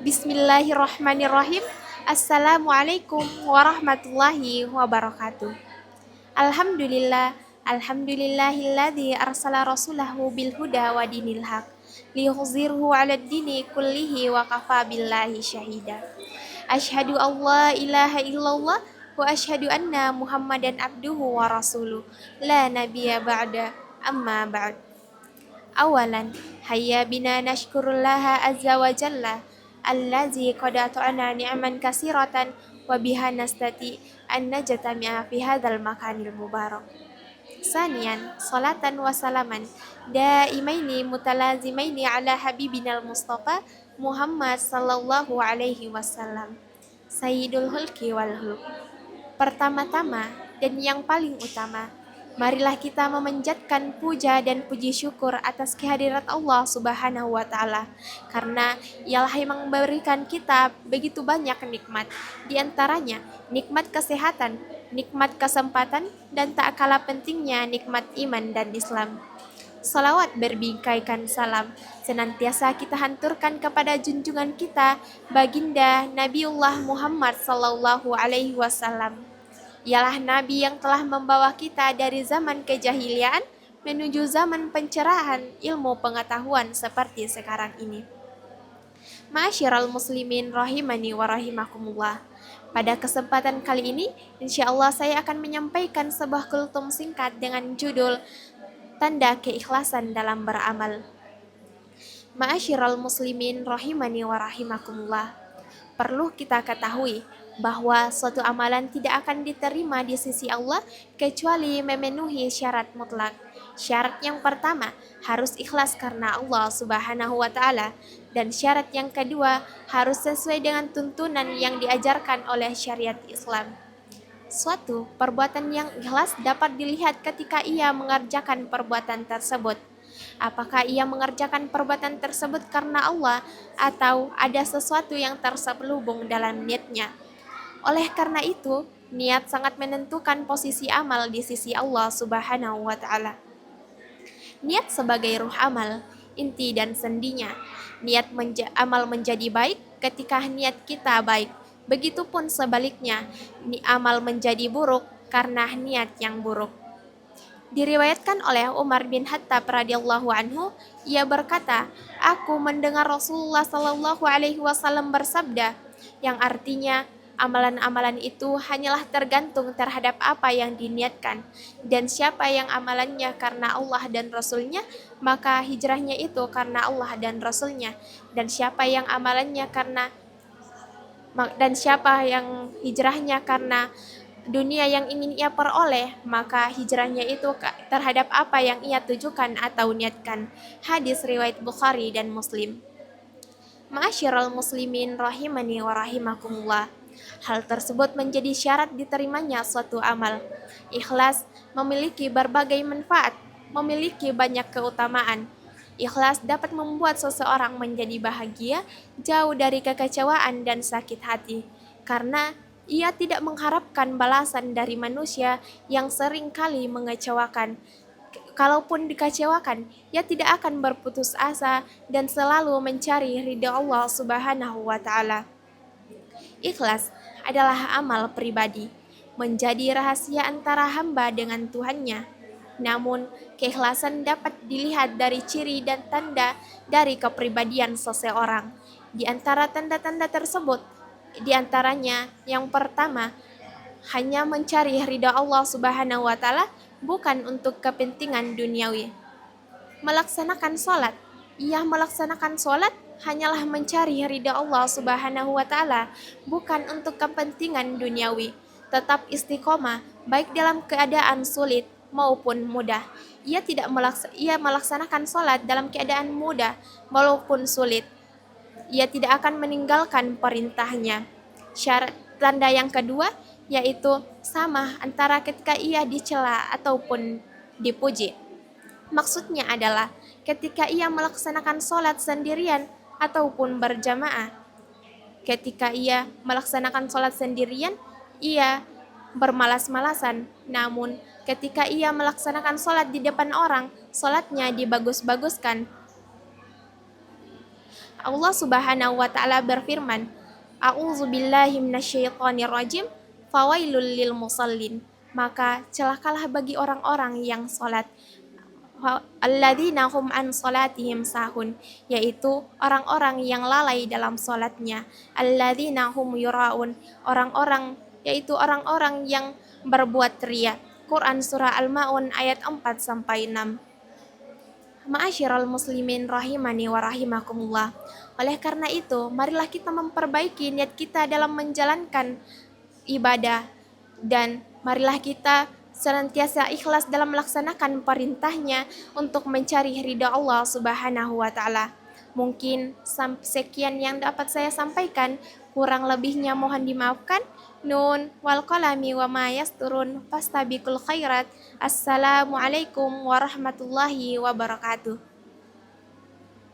Bismillahirrahmanirrahim. Assalamualaikum warahmatullahi wabarakatuh. Alhamdulillah, alhamdulillahilladzi arsala rasulahu bil huda wa dinil haq liyuzhirhu 'alad dini kullihi wa kafa billahi syahida. Asyhadu alla ilaha illallah wa asyhadu anna Muhammadan abduhu wa rasuluh. La nabiyya ba'da, amma ba'd. Awalan, hayya bina nashkurullaha azza wa jalla allazi qad ata'ana ni'man kasiratan wa biha nastati an najtami'a fi hadzal makanil mubarak. Saniyan, salatan wa salaman daimaini mutalazimaini ala habibinal Mustafa Muhammad sallallahu alaihi wasallam. Sayyidul hulki wal hulk. Pertama-tama dan yang paling utama, marilah kita memanjatkan puja dan puji syukur atas kehadirat Allah Subhanahu wa taala, karena Ialah yang memberikan kita begitu banyak nikmat, di antaranya nikmat kesehatan, nikmat kesempatan, dan tak kalah pentingnya nikmat iman dan Islam. Salawat berbingkaikan salam senantiasa kita hanturkan kepada junjungan kita, baginda Nabiullah Muhammad sallallahu alaihi wasallam. Ialah Nabi yang telah membawa kita dari zaman kejahiliaan menuju zaman pencerahan ilmu pengetahuan seperti sekarang ini. Ma'asyiral muslimin rahimani wa rahimakumullah. Pada kesempatan kali ini, insya Allah saya akan menyampaikan sebuah kultum singkat dengan judul Tanda Keikhlasan dalam Beramal. Ma'asyiral muslimin rahimani wa rahimakumullah. Perlu kita ketahui bahwa suatu amalan tidak akan diterima di sisi Allah kecuali memenuhi syarat mutlak. Syarat yang pertama harus ikhlas karena Allah Subhanahu wa taala, dan syarat yang kedua harus sesuai dengan tuntunan yang diajarkan oleh syariat Islam. Suatu perbuatan yang ikhlas dapat dilihat ketika ia mengerjakan perbuatan tersebut. Apakah ia mengerjakan perbuatan tersebut karena Allah atau ada sesuatu yang terselubung dalam niatnya. Oleh karena itu, niat sangat menentukan posisi amal di sisi Allah Subhanahu wa taala. Niat sebagai ruh amal, inti dan sendinya. Amal menjadi baik ketika niat kita baik. Begitupun sebaliknya, amal menjadi buruk karena niat yang buruk. Diriwayatkan oleh Umar bin Khattab radhiyallahu anhu, ia berkata, "Aku mendengar Rasulullah sallallahu alaihi wasallam bersabda," yang artinya amalan-amalan itu hanyalah tergantung terhadap apa yang diniatkan, dan siapa yang amalannya karena Allah dan Rasulnya, maka hijrahnya itu karena Allah dan Rasulnya, dan siapa yang hijrahnya karena dunia yang ingin ia peroleh, maka hijrahnya itu terhadap apa yang ia tujukan atau niatkan. Hadis riwayat Bukhari dan Muslim. Ma'asyiral muslimin rahimani wa rahimakumullah. Hal tersebut menjadi syarat diterimanya suatu amal. Ikhlas memiliki berbagai manfaat, memiliki banyak keutamaan. Ikhlas dapat membuat seseorang menjadi bahagia, jauh dari kekecewaan dan sakit hati, karena ia tidak mengharapkan balasan dari manusia yang sering kali mengecewakan. Kalaupun dikecewakan, ia tidak akan berputus asa dan selalu mencari ridha Allah Subhanahu wa taala. Ikhlas adalah amal pribadi, menjadi rahasia antara hamba dengan Tuhannya. Namun, keikhlasan dapat dilihat dari ciri dan tanda dari kepribadian seseorang. Di antara tanda-tanda tersebut, di antaranya yang pertama, hanya mencari ridha Allah Subhanahu wa taala, bukan untuk kepentingan duniawi. Melaksanakan sholat, ia melaksanakan sholat hanyalah mencari ridha Allah Subhanahu wa taala, bukan untuk kepentingan duniawi. Tetap istiqomah baik dalam keadaan sulit maupun mudah. Ia melaksanakan sholat dalam keadaan mudah maupun sulit. Ia tidak akan meninggalkan perintahnya. Syarat tanda yang kedua yaitu sama antara ketika ia dicela ataupun dipuji. Maksudnya adalah ketika ia melaksanakan sholat sendirian ataupun berjamaah. Ketika ia melaksanakan sholat sendirian, ia bermalas-malasan. Namun ketika ia melaksanakan sholat di depan orang, sholatnya dibagus-baguskan. Allah Subhanahu wa taala berfirman, A'udzu billahi minasyaitonir rajim, fawailul lil musallin. Maka celakalah bagi orang-orang yang salat, alladzina hum an salatihim sahun, yaitu orang-orang yang lalai dalam salatnya, alladzina hum yuraun, orang-orang yaitu orang-orang yang berbuat ria. Quran surah Al-Maun ayat 4 sampai 6. Ma'asyiral muslimin rahimani wa rahimakumullah. Oleh karena itu, marilah kita memperbaiki niat kita dalam menjalankan ibadah, dan marilah kita senantiasa ikhlas dalam melaksanakan perintahnya untuk mencari ridha Allah Subhanahu wa taala. Mungkin sekian yang dapat saya sampaikan, kurang lebihnya mohon dimaafkan. Nun wal qalami wa ma yasturun, fastabiqul khairat. Assalamualaikum warahmatullahi wabarakatuh.